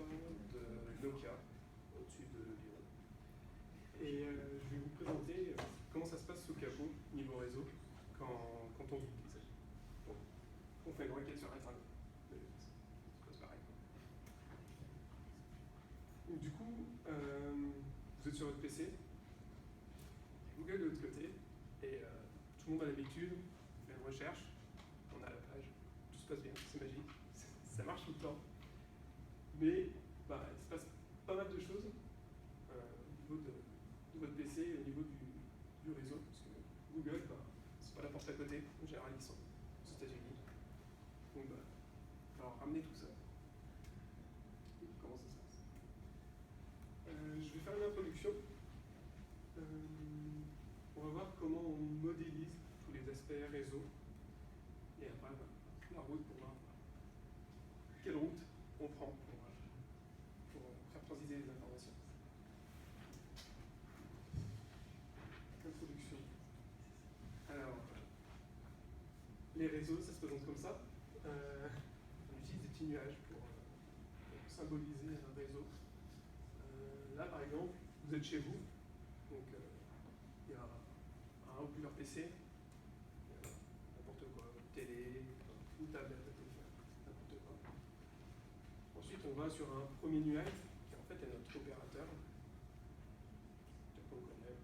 de Nokia au-dessus de Lyon. Et je vais vous présenter comment ça se passe sous capot, niveau réseau, quand on utilise. Bon, on fait une requête sur Internet. C'est pareil. Donc, du coup, vous êtes sur votre PC, Google de l'autre côté, et tout le monde a l'habitude, on fait une recherche, on a la page, tout se passe bien, c'est magique, ça marche tout le temps. Mais bah, il se passe pas mal de choses au niveau de votre PC et au niveau du réseau, parce que Google, bah, c'est pas la porte à côté, en général ils sont aux États-Unis. Donc bah, il va falloir ramener tout ça. Comment ça se passe? Je vais faire une introduction. On va voir comment on modélise tous les aspects réseau. Et après, bah, la route pour voir quelle route on prend pour faire transiter les informations. Introduction. Alors, les réseaux, ça se présente comme ça. On utilise des petits nuages pour symboliser un réseau. Là, par exemple, vous êtes chez vous, donc il y a un ou plusieurs PC, n'importe quoi, télé, une tablette, n'importe quoi. Ensuite, on va sur un premier nuage, qui en fait est notre opérateur, qu'on connaît,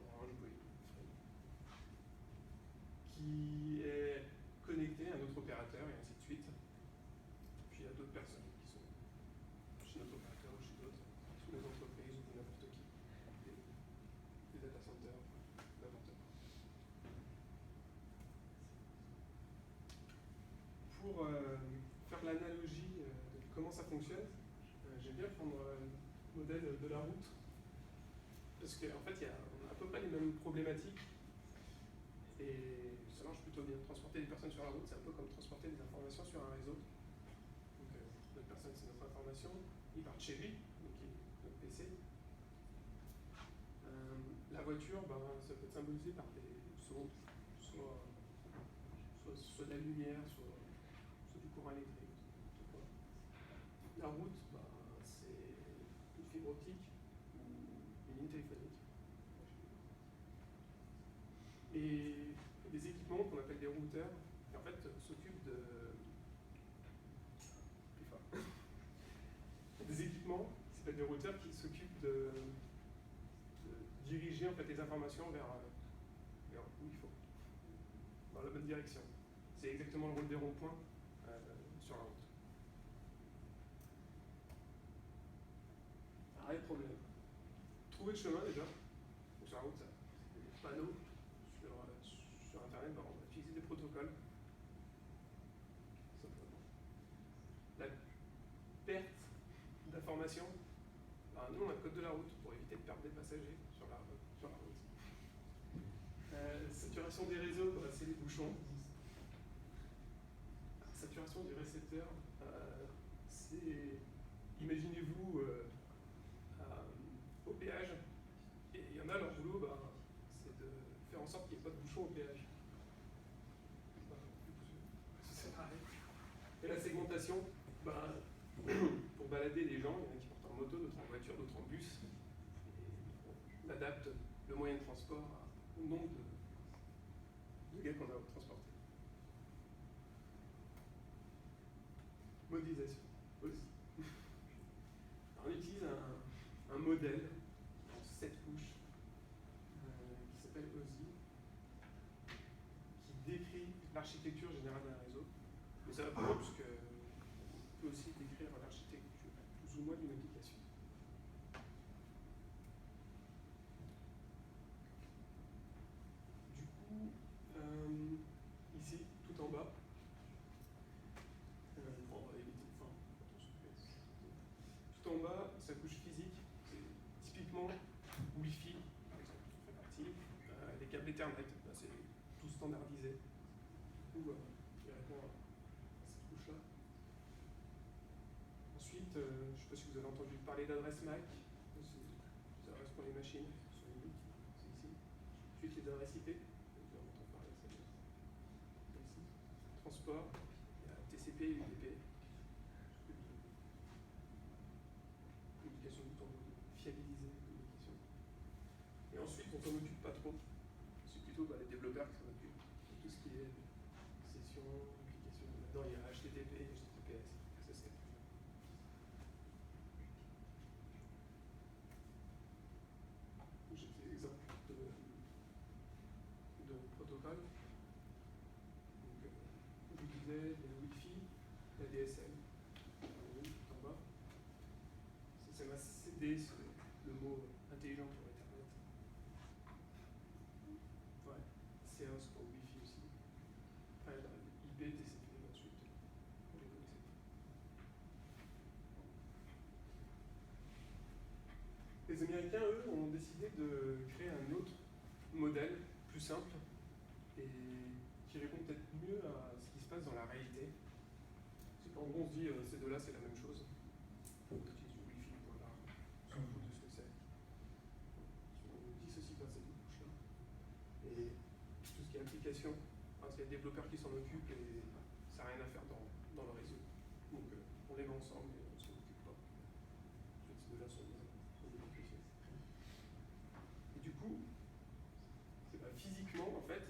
Orange, Bouygues, qui est connecté à notre opérateur et ainsi de suite. Puis il y a d'autres personnes qui sont chez notre opérateur ou chez d'autres, sous les entreprises ou n'importe qui, des data centers, n'importe quoi. Pour faire l'analogie de comment ça fonctionne, j'aime bien prendre le modèle de la route, parce qu'en fait, on a à peu près les mêmes problématiques, et ça marche plutôt bien. Transporter des personnes sur la route, c'est un peu comme transporter des informations sur un réseau. Donc, notre personne, c'est notre information, il part de chez lui, donc notre PC. La voiture, ben, ça peut être symbolisé par des sources, soit de la lumière, soit du courant électrique. La route, ben, c'est une fibre optique ou une ligne téléphonique. Et des équipements qu'on appelle des routeurs, qui en fait s'occupent de... Des équipements, qui s'appellent des routeurs, qui s'occupent de diriger en fait, les informations vers où il faut, dans la bonne direction. C'est exactement le rôle des ronds-points sur la route. Un vrai problème. Trouver le chemin déjà, donc sur la route, il y a des panneaux sur Internet, ben, on va utiliser des protocoles. Simplement. La perte d'informations, ben, nous on a le code de la route pour éviter de perdre des passagers sur la route. Saturation des réseaux, ben, c'est les bouchons. Saturation du récepteur, c'est, imaginez-vous au péage, et il y en a, leur boulot, ben, c'est de faire en sorte qu'il n'y ait pas de bouchon au péage. C'est pareil. Et la segmentation, ben, pour balader les gens, il y en a qui portent en moto, d'autres en voiture, d'autres en bus, et on adapte le moyen de transport au nombre de gars qu'on a transportés. Modélisation aussi. Alors, on utilise un modèle en 7 couches qui s'appelle OSI, qui décrit l'architecture générale d'un réseau. Mais ça va pas loin, puisque on peut aussi décrire l'architecture plus ou moins d'une application. Du coup, ici, tout en bas, tout en bas, sa couche physique, c'est typiquement Wi-Fi, par exemple, qui fait partie. Les câbles Ethernet, c'est tout standardisé. Du coup, il répond à cette couche-là. Ensuite, je ne sais pas si vous avez entendu parler d'adresse MAC, c'est des adresses pour les machines, sur Linux, c'est ici. Ensuite, les adresses IP, vous avez entendu parler de celle-là. Ici. Transport, il y a TCP et UDP. protocole. Donc, je vous disais, il y a le Wi-Fi, la DSL, en bas. Ça m'a cédé le mot intelligent pour Ethernet. Ouais, C1 pour Wi-Fi aussi. Enfin, IP, TCP ensuite, pour les connaissez. Les Américains, eux, ont décidé de créer un autre modèle, plus simple, et qui répond peut-être mieux à ce qui se passe dans la réalité. C'est qu'en gros, on se dit, ces deux-là, c'est la même chose. On utilise du Wi-Fi, point barre, on s'en fout de ce que c'est. On dissocie pas ces deux couches-là. Et tout ce qui est application, enfin, il y a des développeurs qui s'en occupent et ça n'a rien à faire dans le réseau. Donc, on les met ensemble et on ne s'en occupe pas. Ces deux-là sont des applications. Et du coup, physiquement, en fait,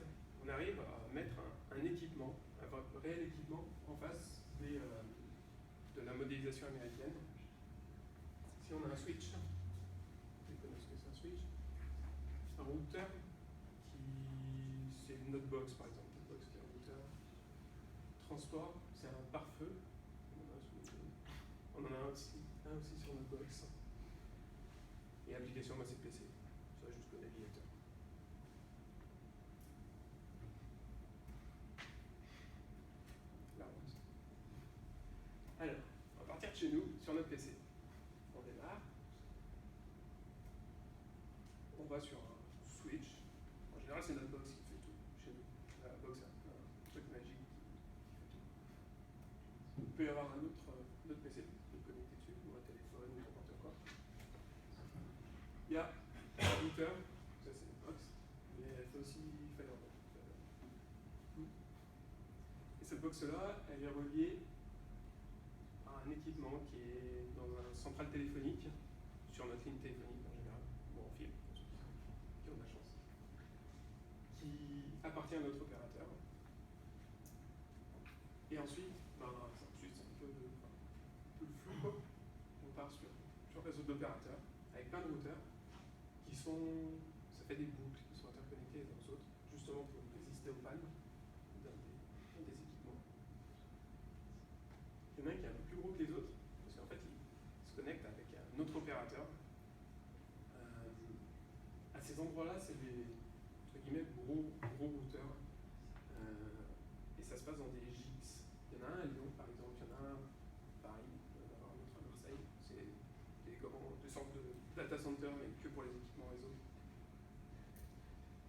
on arrive à mettre un équipement, un réel équipement, en face de la modélisation américaine. Si on a un switch, vous connaissez ce que c'est un switch, un routeur c'est une notebox par exemple, notebox qui est un routeur. Transport, c'est un pare-feu. On en a un aussi sur notre box. Et application, moi c'est PC. Ça jusqu'au navigateur. Alors, on va partir de chez nous, sur notre PC. On démarre. On va sur un switch. En général, c'est notre box qui fait tout chez nous. La box, c'est un truc magique qui fait tout. Vous pouvez avoir un autre PC qui est connecté dessus, ou un téléphone, ou n'importe quoi. Il y a un routeur, ça c'est une box, mais elle fait aussi Firewall. Et cette box-là, elle est reliée à un équipement qui est dans un central téléphonique, sur notre ligne téléphonique en général, ou en fil, pour ceux qui ont de la chance, qui appartient à notre opérateur. Et ensuite, c'est un peu le flou, quoi. On part sur un réseau d'opérateurs, avec plein de routeurs, ça fait des boucles qui sont interconnectées les uns aux autres, justement pour résister aux pannes dans des équipements. Il y en a un qui est un peu plus gros que les autres, parce qu'en fait, il se connecte avec un autre opérateur. À ces endroits-là, c'est des, entre guillemets, gros routeurs. Et ça se passe dans des GIX. Il y en a un à Lyon, par exemple, il y en a un à Paris, il y en a un autre à Marseille. C'est des sortes de data centers, mais que pour les équipements réseau.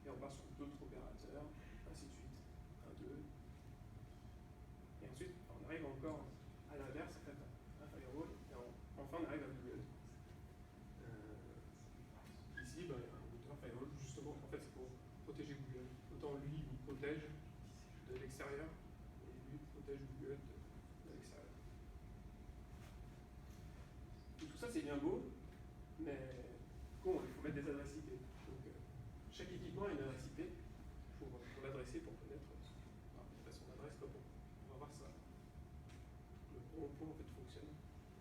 Et on part sur d'autres opérateurs, ainsi de suite. 1, 2. Et ensuite, on arrive encore à l'inverse, en fait, à Firewall, et enfin on arrive à Google. Ici, il y a un routeur Firewall, justement, en fait, c'est pour protéger Google. Autant lui, il vous protège de l'extérieur, et lui, il protège Google de l'extérieur. Et tout ça, c'est bien beau, mais bon, il faut mettre des adresses IP. Donc, chaque équipement a une adresse IP pour l'adresser, pour connaître son adresse, quoi, pour avoir ça. Le point en fait fonctionne.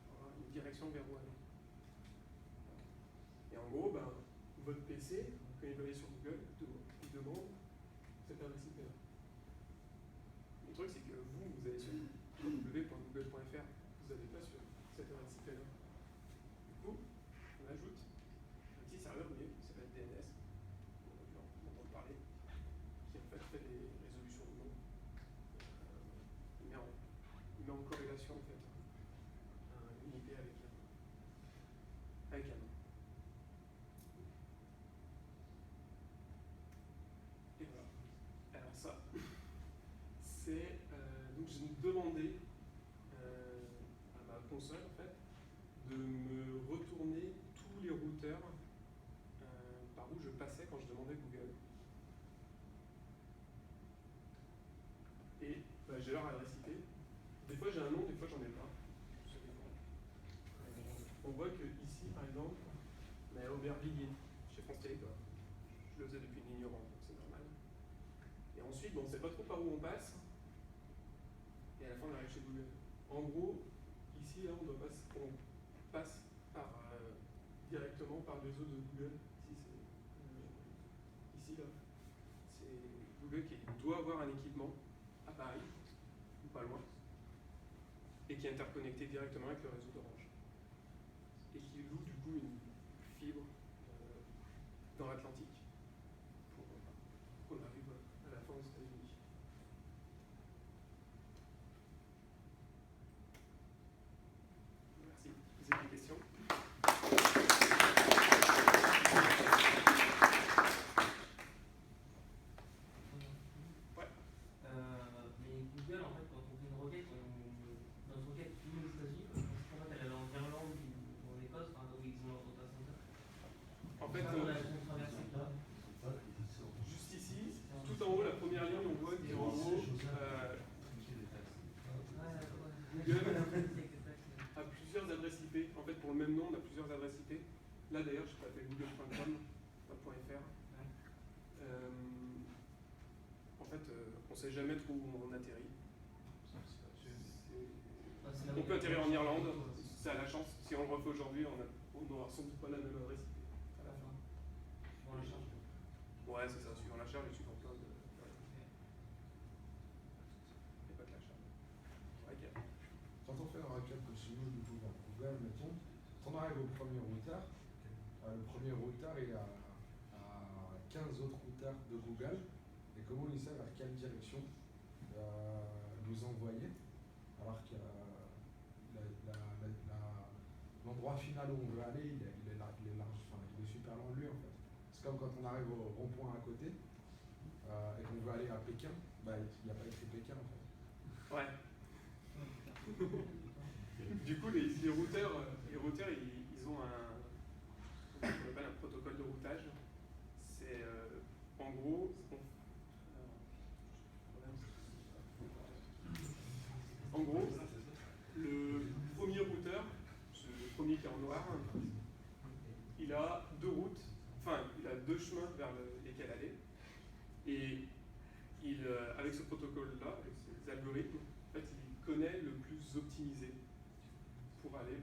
On a une direction vers où aller. Et en gros, votre PC, quand il va aller sur Google, il demande cette adresse IP là. Le truc, c'est que vous allez sur www.google.fr, vous n'allez pas sur cette adresse IP là. Du coup, on ajoute un petit serveur mieux qui s'appelle DNS, on a dû en entendre parler, qui en fait des résolutions de noms. Il met en corrélation en fait une IP avec un nom. Et voilà. Alors ça, c'est donc j'ai demandé à ma console en fait de me retourner tous les routeurs par où je passais quand je demandais Google. Et j'ai leur adresse IP. Des fois j'ai un nom, des fois j'en ai pas. Ça dépend. On voit que ici par exemple, on a Aubervilliers chez France Télécom. Je le faisais depuis une ignorante, donc c'est normal. Et ensuite, on ne sait pas trop par où on passe. Et à la fin, on arrive chez Google. En gros, ici, là, on passe directement par le réseau de Google. Ici, là, c'est Google veut qui doit avoir un équipement à Paris, ou pas loin, et qui est interconnecté directement avec le réseau d'Orange. Et qui loue du coup une fibre dans l'Atlantique pour qu'on arrive à la fin aux États-Unis. Merci. Vous avez des questions? Ouais. Mais Google, en fait, quand on fait une requête, notre requête finit aux États-Unis, parce qu'en fait, elle est en Irlande ou en Écosse, enfin, où ils ont leur data center. En fait, On traverse là. juste ici, tout en haut, la première ligne, on voit que en gros, Google a plusieurs adresses IP. En fait, pour le même nom, on a plusieurs adresses IP. Là, d'ailleurs, je peux appeler google.com, .fr. En fait, on ne sait jamais trop où on atterrit. On peut atterrir en Irlande, c'est à la chance. Si on le refait aujourd'hui, on n'aura sans doute pas la même adresse IP à la fin. Suivant la charge. Ouais, c'est ça, suivant la charge et suivant plein de. Et pas que la charge. Okay. Quand on fait un requête comme chez nous, du coup, dans Google, mettons, quand on arrive au premier routeur, le premier routeur est à 15 autres routeurs de Google, et comment ils savent à quelle direction nous envoyer, alors que l'endroit final où on veut aller, il est large, enfin, il est super loin de lui en fait. C'est comme quand on arrive au rond-point à côté, et qu'on veut aller à Pékin, bah, il n'y a pas écrit Pékin en fait. Ouais. Du coup, les routeurs, ils ont ce qu'on appelle un protocole de routage. C'est en gros, le premier routeur, le premier qui est en noir, il a deux routes, enfin, il a deux chemins vers lesquels aller. Et avec ce protocole-là, avec ces algorithmes, en fait, il connaît le plus optimisé pour aller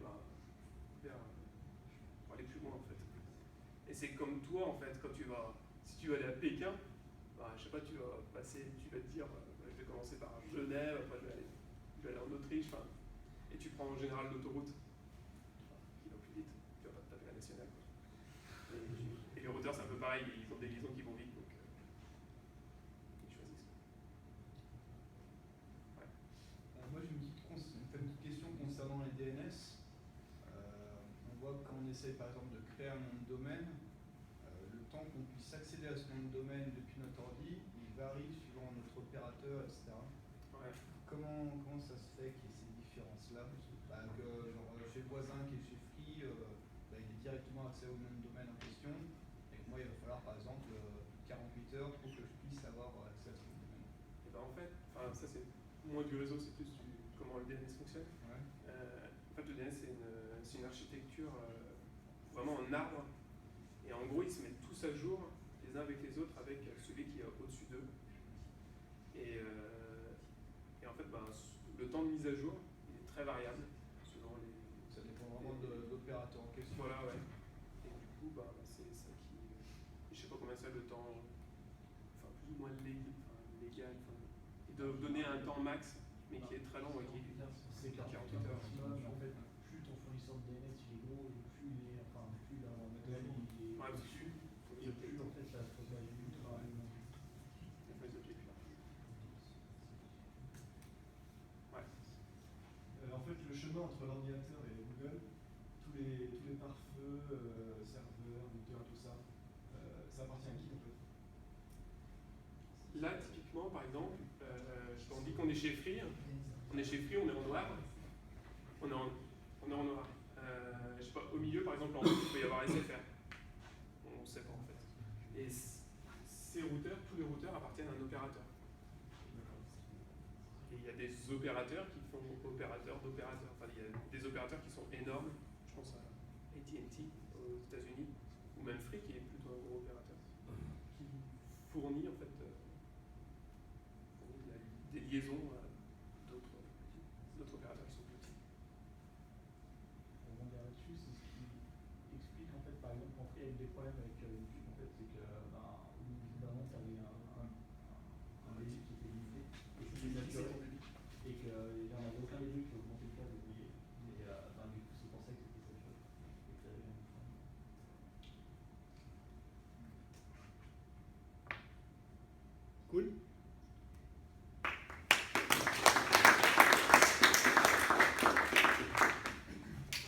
pour aller plus loin en fait. Et c'est comme toi en fait, si tu vas aller à Pékin, je sais pas, tu vas te dire, je vais commencer par Genève, après je vais aller en Autriche, et tu prends en général l'autoroute qui va plus vite, tu vas pas te taper la nationale. Et les routeurs c'est un peu pareil, ils ont des liaisons qui vont vite, donc ils choisissent. Ouais. Moi j'ai une petite question concernant les DNS. On voit que quand on essaye par exemple de créer un nom de domaine, le temps qu'on puisse accéder à ce nom de domaine depuis notre ordi, il varie suivant notre opérateur, etc. Ouais. Comment ça se fait qu'il y ait ces différences-là? Chez le voisin qui est chez Free, il est directement accès au nom de domaine en question, et que moi il va falloir par exemple 48 heures pour que je puisse avoir accès à ce nom de domaine. Et ben en fait, ça c'est moins du réseau, c'est plus comment le DNS fonctionne. Ouais. En fait, le DNS c'est une architecture vraiment en arbre, et en gros ils se mettent tous à jour les uns avec les autres avec celui qui est au-dessus d'eux. Et en fait, le temps de mise à jour il est très variable selon les. Ça dépend vraiment de l'opérateur en question. Voilà, ouais. Et du coup, c'est ça qui. Je sais pas combien c'est le temps, plus ou moins légal. Ils doivent donner un temps max, mais qui est très long, qui est c'est 48 heures. En fait, plus ton fournisseur de DNS il est gros, et plus leur modèle il est dessus, et plus en fait ça propage ultra rapidement. En fait, le chemin entre l'ordinateur et Google, tous les pare-feux, serveurs, routeurs, tout ça, ça appartient à qui en fait? Là, typiquement, par exemple, on dit qu'on est chez Free. On est chez Free, on est en noir. On est en noir. Je sais pas, au milieu, par exemple, en haut, il peut y avoir SFR. On ne sait pas en fait. Et ces routeurs, tous les routeurs appartiennent à un opérateur. Et il y a des opérateurs qui font opérateurs d'opérateurs. Enfin, il y a des opérateurs qui sont énormes. Je pense à AT&T aux États-Unis, ou même Free, qui est plutôt un gros opérateur, qui fournit en fait des liaisons